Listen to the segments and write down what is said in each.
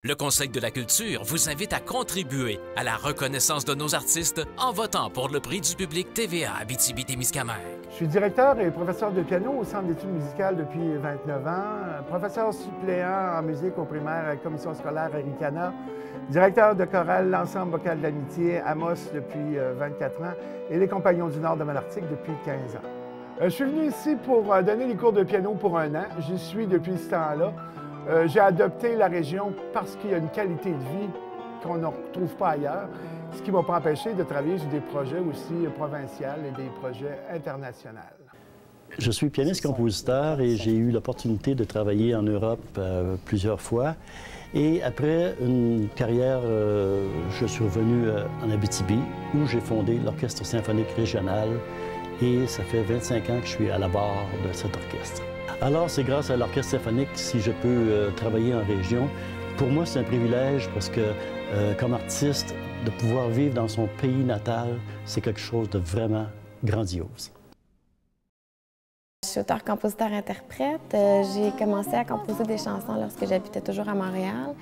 Le Conseil de la culture vous invite à contribuer à la reconnaissance de nos artistes en votant pour le prix du public TVA Abitibi-Témiscamingue. Je suis directeur et professeur de piano au Centre d'études musicales depuis 29 ans, professeur suppléant en musique au primaire à la commission scolaire Aricana, directeur de chorale L'Ensemble vocal de l'amitié Amos depuis 24 ans et les Compagnons du Nord de Malartic depuis 15 ans. Je suis venu ici pour donner des cours de piano pour 1 an. J'y suis depuis ce temps-là. J'ai adopté la région parce qu'il y a une qualité de vie qu'on ne retrouve pas ailleurs, ce qui ne m'a pas empêché de travailler sur des projets aussi provinciaux et des projets internationaux. Je suis pianiste-compositeur et j'ai eu l'opportunité de travailler en Europe plusieurs fois. Et après une carrière, je suis revenu en Abitibi où j'ai fondé l'Orchestre symphonique régional et ça fait 25 ans que je suis à la barre de cet orchestre. Alors, c'est grâce à l'Orchestre symphonique si je peux travailler en région. Pour moi, c'est un privilège parce que, comme artiste, de pouvoir vivre dans son pays natal, c'est quelque chose de grandiose. Je suis auteure, compositeur, interprète. J'ai commencé à composer des chansons lorsque j'habitais toujours à Montréal.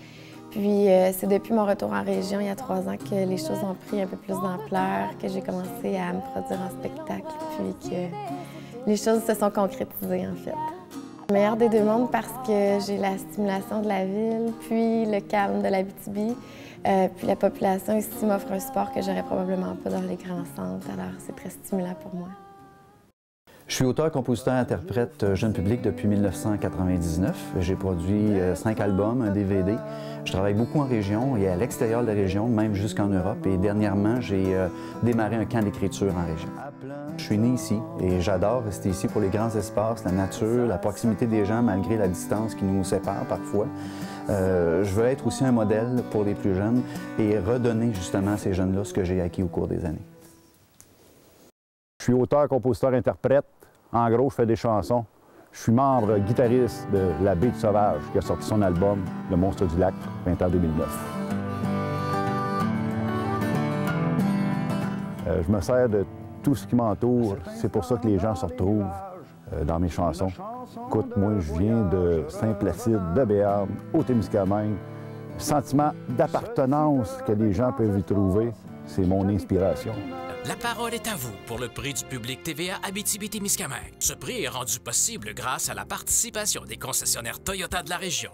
Puis, c'est depuis mon retour en région, il y a 3 ans, que les choses ont pris un peu plus d'ampleur, que j'ai commencé à me produire en spectacle, puis que les choses se sont concrétisées, en fait. Le meilleur des deux mondes parce que j'ai la stimulation de la ville, puis le calme de l'Abitibi, puis la population ici m'offre un support que j'aurais probablement pas dans les grands centres, alors c'est très stimulant pour moi. Je suis auteur, compositeur, interprète jeune public depuis 1999. J'ai produit 5 albums, un DVD. Je travaille beaucoup en région et à l'extérieur de la région, même jusqu'en Europe. Et dernièrement, j'ai démarré un camp d'écriture en région. Je suis né ici et j'adore rester ici pour les grands espaces, la nature, la proximité des gens malgré la distance qui nous sépare parfois. Je veux être aussi un modèle pour les plus jeunes et redonner justement à ces jeunes-là ce que j'ai acquis au cours des années. Je suis auteur, compositeur, interprète. En gros, je fais des chansons. Je suis membre guitariste de La Baie du Sauvage, qui a sorti son album Le Monstre du Lac, printemps 2009. Je me sers de tout ce qui m'entoure. C'est pour ça que les gens se retrouvent dans mes chansons. Écoute, moi, je viens de Saint-Placide, de Béarn, au Témiscamingue. Le sentiment d'appartenance que les gens peuvent y trouver, c'est mon inspiration. La parole est à vous pour le prix du public TVA Abitibi-Témiscamingue. Ce prix est rendu possible grâce à la participation des concessionnaires Toyota de la région.